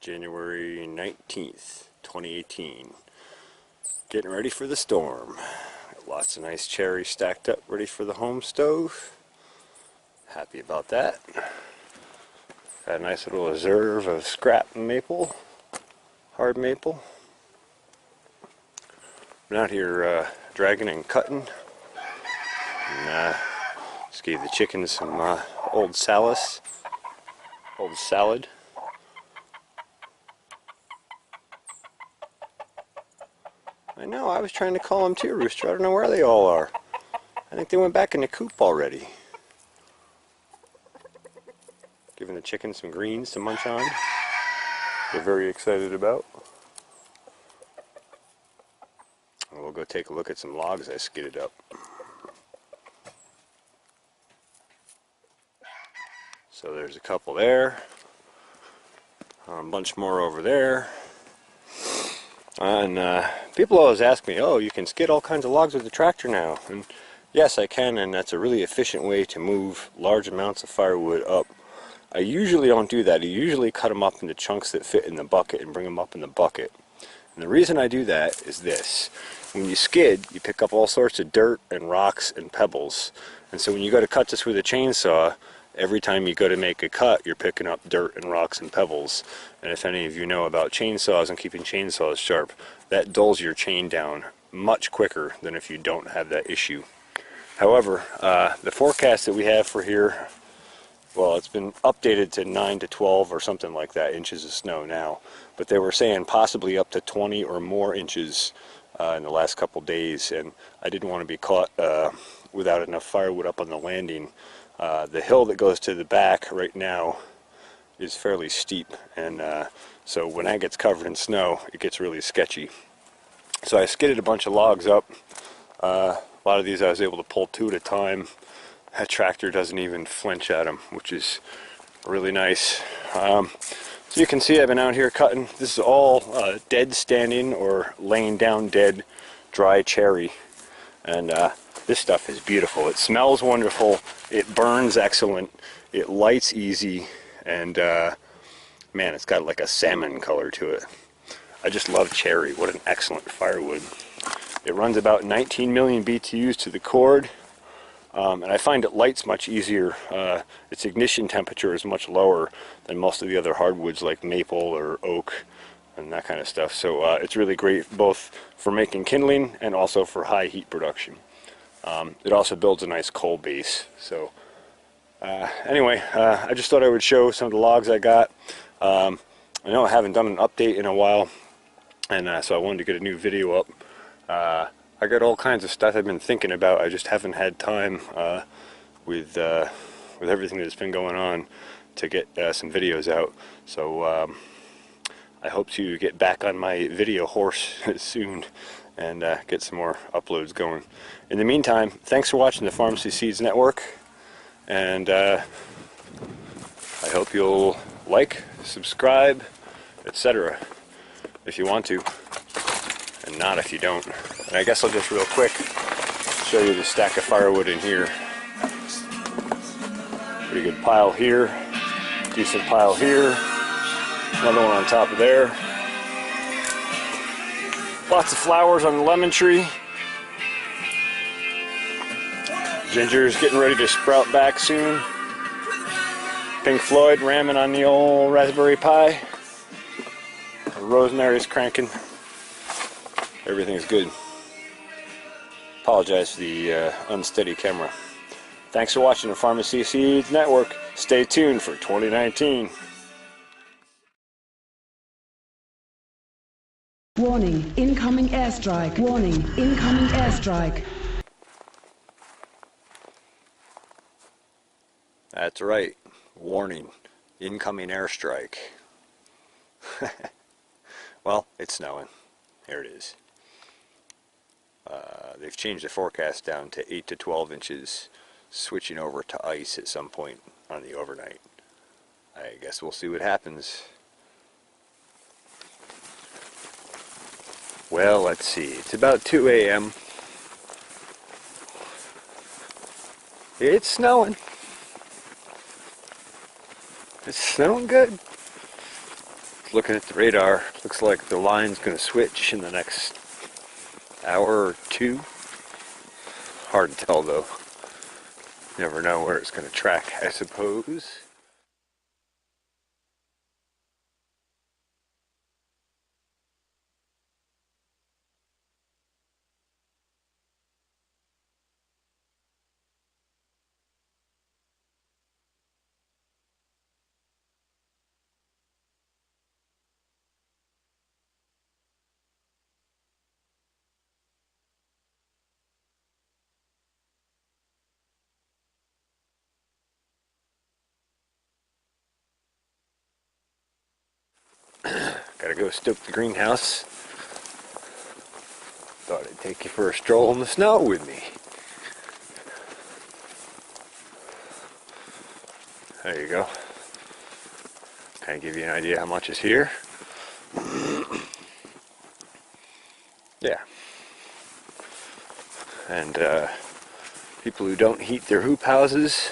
January 19th, 2018. Getting ready for the storm. Got lots of nice cherries stacked up, ready for the home stove. Happy about that. Got a nice little reserve of scrap maple, hard maple. Been out here dragging and cutting. And just gave the chickens some old salad. I know, I was trying to call them too, Rooster. I don't know where they all are. I think they went back in the coop already. Giving the chickens some greens to munch on. They're very excited about. And we'll go take a look at some logs I skidded up. So there's a couple there. A bunch more over there. And people always ask me, oh, you can skid all kinds of logs with the tractor now. And yes, I can, and that's a really efficient way to move large amounts of firewood up. I usually don't do that. I usually cut them up into chunks that fit in the bucket and bring them up in the bucket. And the reason I do that is this. When you skid, you pick up all sorts of dirt and rocks and pebbles. And so when you go to cut this with a chainsaw, every time you go to make a cut, you're picking up dirt and rocks and pebbles. And if any of you know about chainsaws and keeping chainsaws sharp, that dulls your chain down much quicker than if you don't have that issue. However, the forecast that we have for here, well, it's been updated to 9 to 12 or something like that inches of snow now. But they were saying possibly up to 20 or more inches in the last couple days. And I didn't want to be caught without enough firewood up on the landing. The hill that goes to the back right now is fairly steep, and so when that gets covered in snow, it gets really sketchy. So I skidded a bunch of logs up. A lot of these I was able to pull 2 at a time. That tractor doesn't even flinch at them, which is really nice. So you can see I've been out here cutting. This is all dead standing or laying down dead dry cherry, and this stuff is beautiful. It smells wonderful. It burns excellent. It lights easy. And man, it's got like a salmon color to it. I just love cherry. What an excellent firewood. It runs about 19 million BTUs to the cord. And I find it lights much easier. Its ignition temperature is much lower than most of the other hardwoods like maple or oak and that kind of stuff. So it's really great both for making kindling and also for high heat production. It also builds a nice coal base. So anyway, I just thought I would show some of the logs I got. I know I haven't done an update in a while, and so I wanted to get a new video up. I got all kinds of stuff I've been thinking about. I just haven't had time with everything that's been going on to get some videos out. So I hope to get back on my video horse soon and get some more uploads going. In the meantime, thanks for watching the Pharmacy Seeds Network, and I hope you'll like, subscribe, etc. if you want to, and not if you don't. And I guess I'll just real quick show you the stack of firewood in here. Pretty good pile here, decent pile here, another one on top of there. Lots of flowers on the lemon tree. Ginger's getting ready to sprout back soon. Pink Floyd ramming on the old Raspberry Pi. Rosemary's cranking. Everything's good. Apologize for the unsteady camera. Thanks for watching the Pharmacy Seeds Network. Stay tuned for 2019. Warning, incoming airstrike. Warning, incoming airstrike. That's right. Warning, incoming airstrike. Well, it's snowing. Here it is. They've changed the forecast down to 8 to 12 inches, switching over to ice at some point on the overnight. I guess we'll see what happens. Well, let's see. It's about 2 a.m. It's snowing. It's snowing good. looking at the radar, looks like the line's going to switch in the next hour or two. Hard to tell though. Never know where it's going to track, I suppose. Gotta go stoke the greenhouse. Thought I'd take you for a stroll in the snow with me. There you go. Kind of give you an idea how much is here. Yeah. And people who don't heat their hoop houses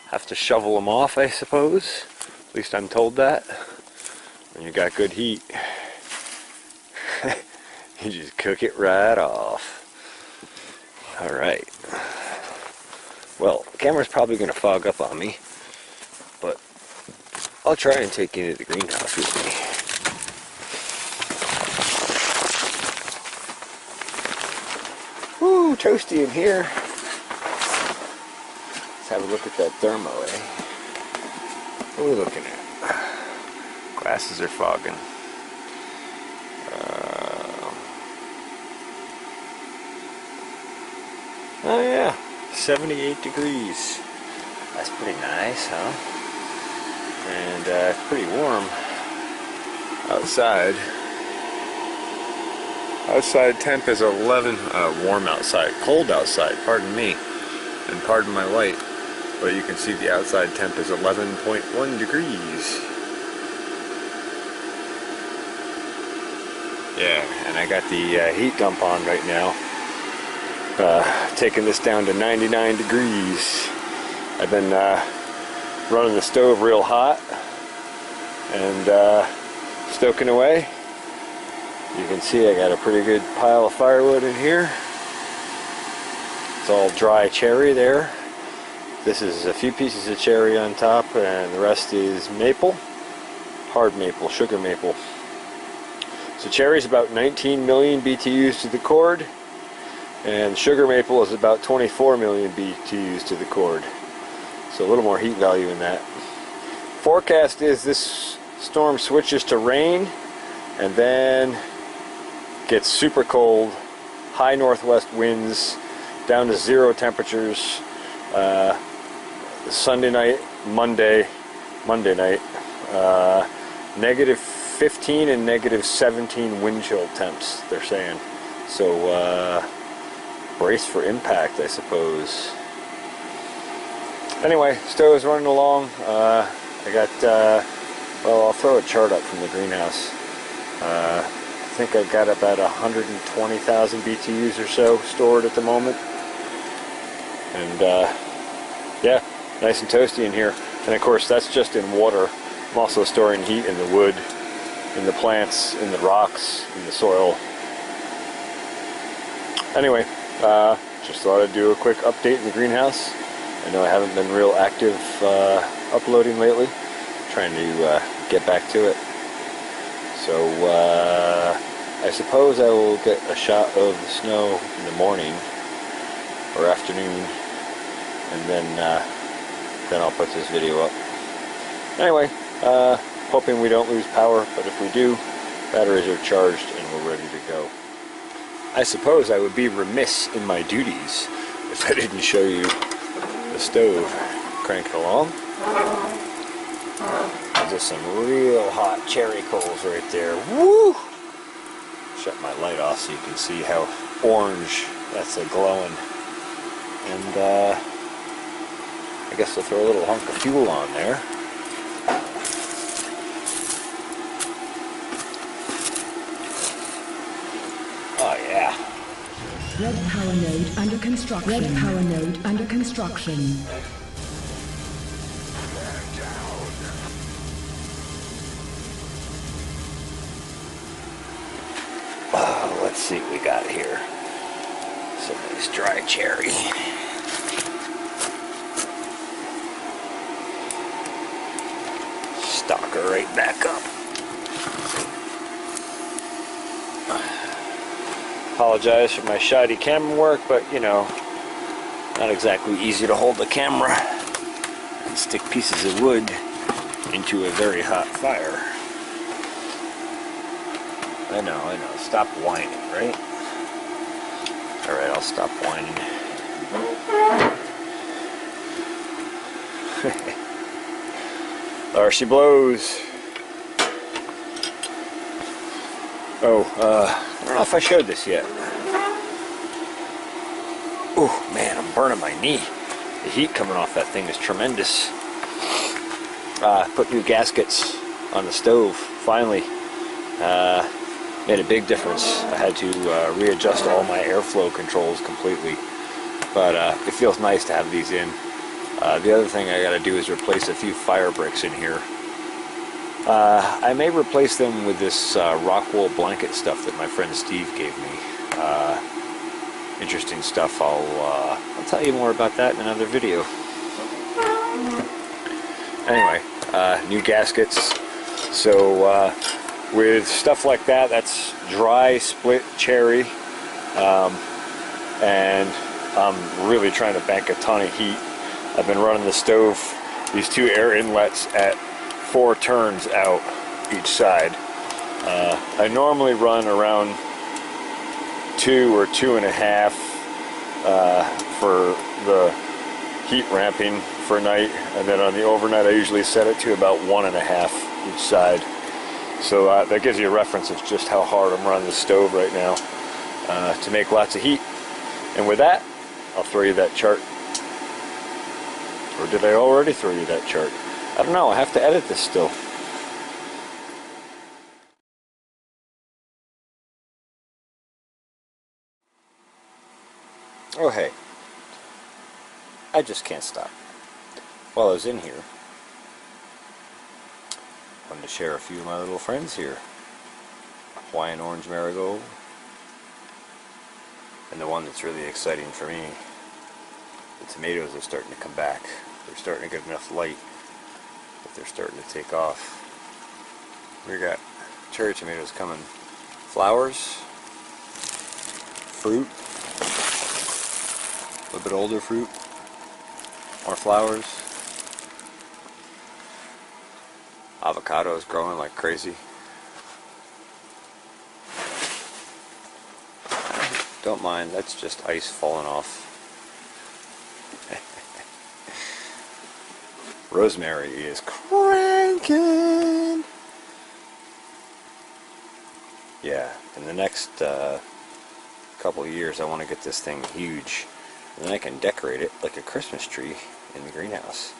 have to shovel them off, I suppose. At least I'm told that. When you got good heat, you just cook it right off. Alright. Well, the camera's probably going to fog up on me, but I'll try and take you into the greenhouse with me. Woo, toasty in here. Let's have a look at that thermo, eh? What are we looking at? Glasses are fogging. Oh yeah, 78 degrees. That's pretty nice, huh? And it's pretty warm outside. Outside temp is 11, warm outside, cold outside, pardon me, and pardon my light, but you can see the outside temp is 11.1 degrees. Yeah, and I got the heat dump on right now, taking this down to 99 degrees. I've been running the stove real hot and stoking away. You can see I got a pretty good pile of firewood in here. It's all dry cherry there. This is a few pieces of cherry on top, and the rest is maple, hard maple, sugar maple. So cherry is about 19 million BTUs to the cord, and sugar maple is about 24 million BTUs to the cord. So a little more heat value in that. Forecast is this storm switches to rain and then gets super cold, high northwest winds, down to 0 temperatures. Sunday night, Monday night, negative 15 and negative 17 wind chill temps, they're saying. So brace for impact, I suppose. Anyway, stove's running along. I got, well, I'll throw a chart up from the greenhouse. I think I've got about 120,000 BTUs or so stored at the moment. And yeah, nice and toasty in here. And of course, that's just in water. I'm also storing heat in the wood, in the plants, in the rocks, in the soil. Anyway, just thought I'd do a quick update in the greenhouse. I know I haven't been real active uploading lately. Trying to get back to it. So I suppose I will get a shot of the snow in the morning or afternoon, and then I'll put this video up. Anyway, hoping we don't lose power, but if we do, batteries are charged and we're ready to go. I suppose I would be remiss in my duties if I didn't show you the stove cranking along. Just some real hot cherry coals right there. Woo! Shut my light off so you can see how orange that's glowing. And I guess I'll throw a little hunk of fuel on there. Oh yeah. Red power node under construction. Red power node under construction. see what we got here. Some nice dry cherry. Stock her right back up. Apologize for my shoddy camera work, but you know, not exactly easy to hold the camera and stick pieces of wood into a very hot fire. I know. Stop whining, right? Alright, I'll stop whining. There she blows. Oh, I don't know if I showed this yet. Oh man, I'm burning my knee. The heat coming off that thing is tremendous. Put new gaskets on the stove, finally. Made a big difference. I had to readjust all my airflow controls completely. But it feels nice to have these in. The other thing I gotta do is replace a few fire bricks in here. I may replace them with this rock wool blanket stuff that my friend Steve gave me. Interesting stuff. I'll tell you more about that in another video. Anyway, new gaskets. So with stuff like that, that's dry split cherry, and I'm really trying to bank a ton of heat. I've been running the stove, these two air inlets at 4 turns out each side. I normally run around 2 or 2.5 for the heat ramping for night, and then on the overnight I usually set it to about 1.5 each side. So that gives you a reference of just how hard I'm running the stove right now to make lots of heat. And with that, I'll throw you that chart. Or did I already throw you that chart? I don't know, I have to edit this still. Oh hey, I just can't stop. While I was in here, I wanted to share a few of my little friends here. Hawaiian orange marigold, and the one that's really exciting for me, the tomatoes are starting to come back. They're starting to get enough light that they're starting to take off. We got cherry tomatoes coming. Flowers, fruit, a little bit older fruit, more flowers. Avocados growing like crazy. Don't mind, that's just ice falling off. Rosemary is cranking. Yeah, in the next couple of years I want to get this thing huge, and then I can decorate it like a Christmas tree in the greenhouse.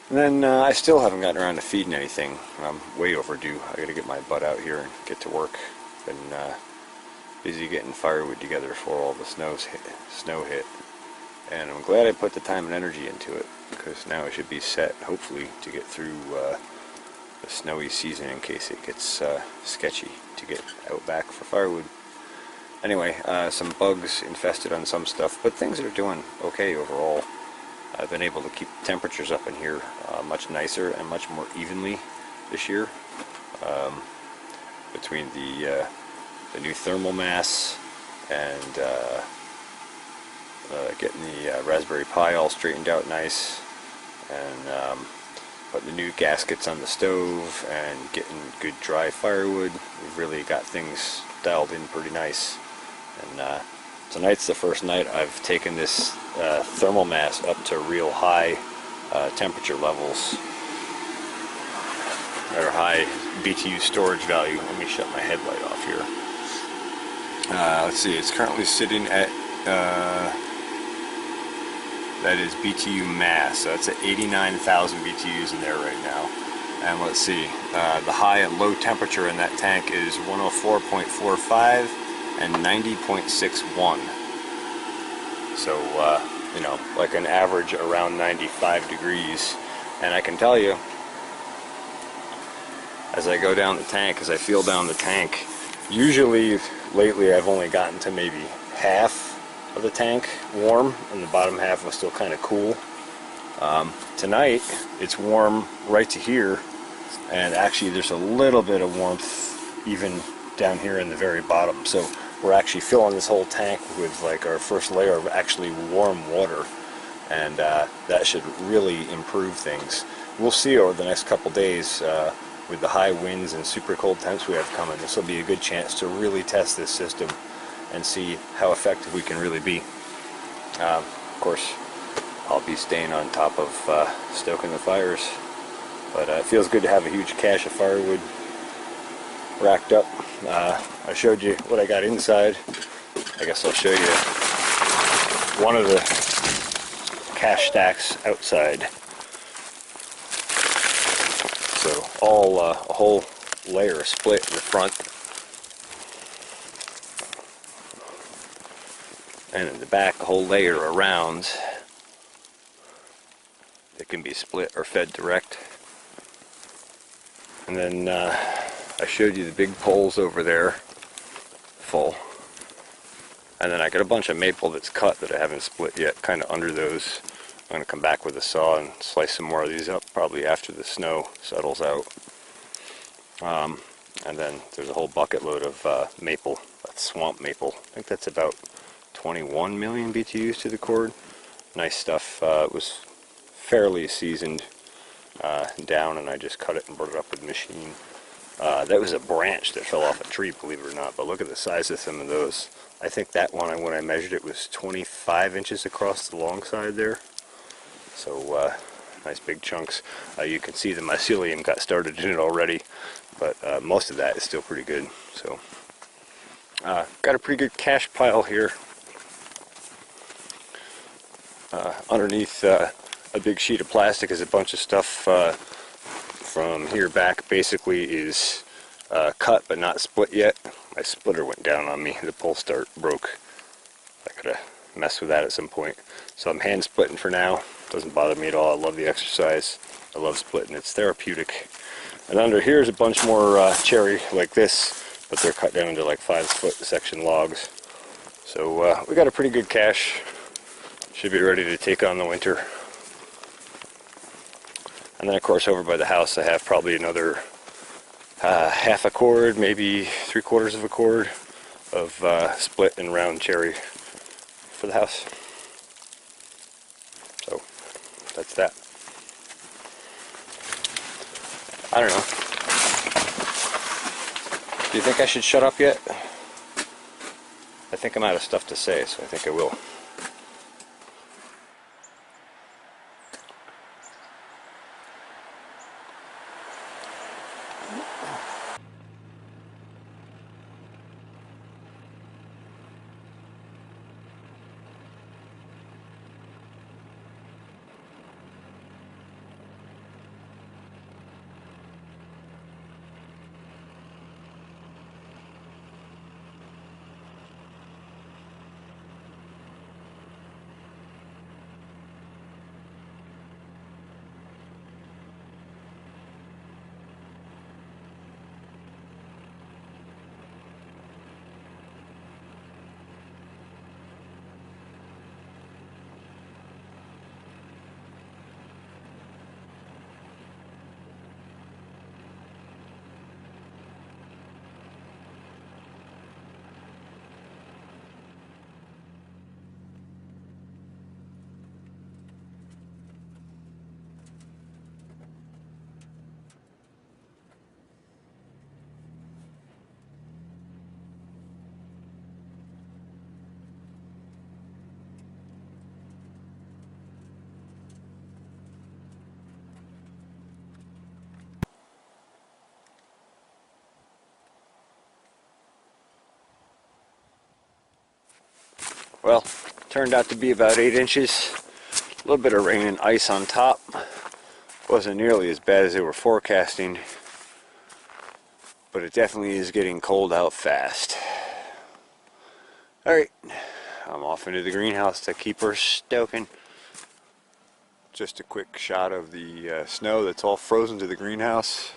And then I still haven't gotten around to feeding anything. I'm way overdue. I gotta get my butt out here and get to work. Been busy getting firewood together before all the snow hit. And I'm glad I put the time and energy into it, because now it should be set, hopefully, to get through the snowy season in case it gets sketchy to get out back for firewood. Anyway, some bugs infested on some stuff, but things are doing okay overall. I've been able to keep temperatures up in here much nicer and much more evenly this year, between the new thermal mass and getting the Raspberry Pi all straightened out nice, and putting the new gaskets on the stove and getting good dry firewood. We've really got things dialed in pretty nice. And tonight's the first night I've taken this thermal mass up to real high temperature levels, or high BTU storage value. Let me shut my headlight off here. Let's see, it's currently sitting at, that is BTU mass, so that's at 89,000 BTUs in there right now. And let's see, the high and low temperature in that tank is 104.45 and 90.61. So, you know, like an average around 95 degrees. And I can tell you, as I go down the tank, as I feel down the tank. Usually, lately, I've only gotten to maybe half of the tank warm, and the bottom half was still kind of cool. Tonight, it's warm right to here, and actually there's a little bit of warmth even down here in the very bottom. So we're actually filling this whole tank with like our first layer of actually warm water, and that should really improve things. We'll see over the next couple days with the high winds and super cold temps we have coming. This will be a good chance to really test this system and see how effective we can really be. Of course, I'll be staying on top of stoking the fires, but it feels good to have a huge cache of firewood racked up. I showed you what I got inside. I guess I'll show you one of the cache stacks outside. So a whole layer of split in the front, and in the back a whole layer around. It can be split or fed direct. And then I showed you the big poles over there full, and then I got a bunch of maple that's cut that I haven't split yet, kind of under those. I'm going to come back with a saw and slice some more of these up probably after the snow settles out. And then there's a whole bucket load of maple. That's swamp maple. I think that's about 21 million BTUs to the cord. Nice stuff. It was fairly seasoned down, and I just cut it and brought it up with the machine. That was a branch that fell off a tree, believe it or not, but look at the size of some of those. I think that one, when I measured it, was 25 inches across the long side there. So nice big chunks. You can see the mycelium got started in it already, but most of that is still pretty good. So got a pretty good cache pile here. Underneath a big sheet of plastic is a bunch of stuff from here back. Basically is cut but not split yet. My splitter went down on me. The pull start broke. I gotta mess with that at some point. So I'm hand splitting for now. Doesn't bother me at all. I love the exercise. I love splitting. It's therapeutic. And under here is a bunch more cherry like this, but they're cut down into like 5-foot section logs. So we got a pretty good cache. Should be ready to take on the winter. And then of course over by the house I have probably another half a cord, maybe 3/4 of a cord of split and round cherry for the house. So that's that. I don't know. Do you think I should shut up yet? I think I'm out of stuff to say, so I think I will. Well, turned out to be about 8 inches. A little bit of rain and ice on top. Wasn't nearly as bad as they were forecasting, but it definitely is getting cold out fast. Alright, I'm off into the greenhouse to keep her stoking. Just a quick shot of the snow that's all frozen to the greenhouse.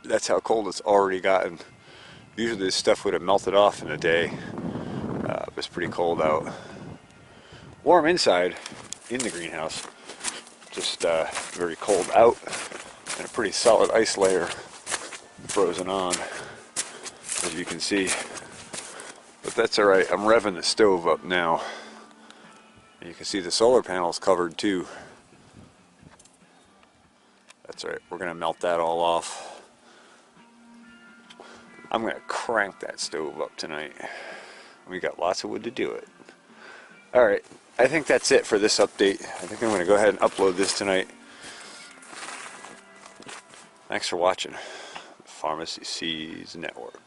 That's how cold it's already gotten. Usually this stuff would have melted off in a day. It was pretty cold out. Warm inside, in the greenhouse. Just very cold out, and a pretty solid ice layer frozen on, as you can see. But that's alright, I'm revving the stove up now. And you can see the solar panels covered too. That's right, we're gonna melt that all off. I'm gonna crank that stove up tonight. We got lots of wood to do it. Alright, I think that's it for this update. I think I'm gonna go ahead and upload this tonight. Thanks for watching. Pharmacy Seeds Network.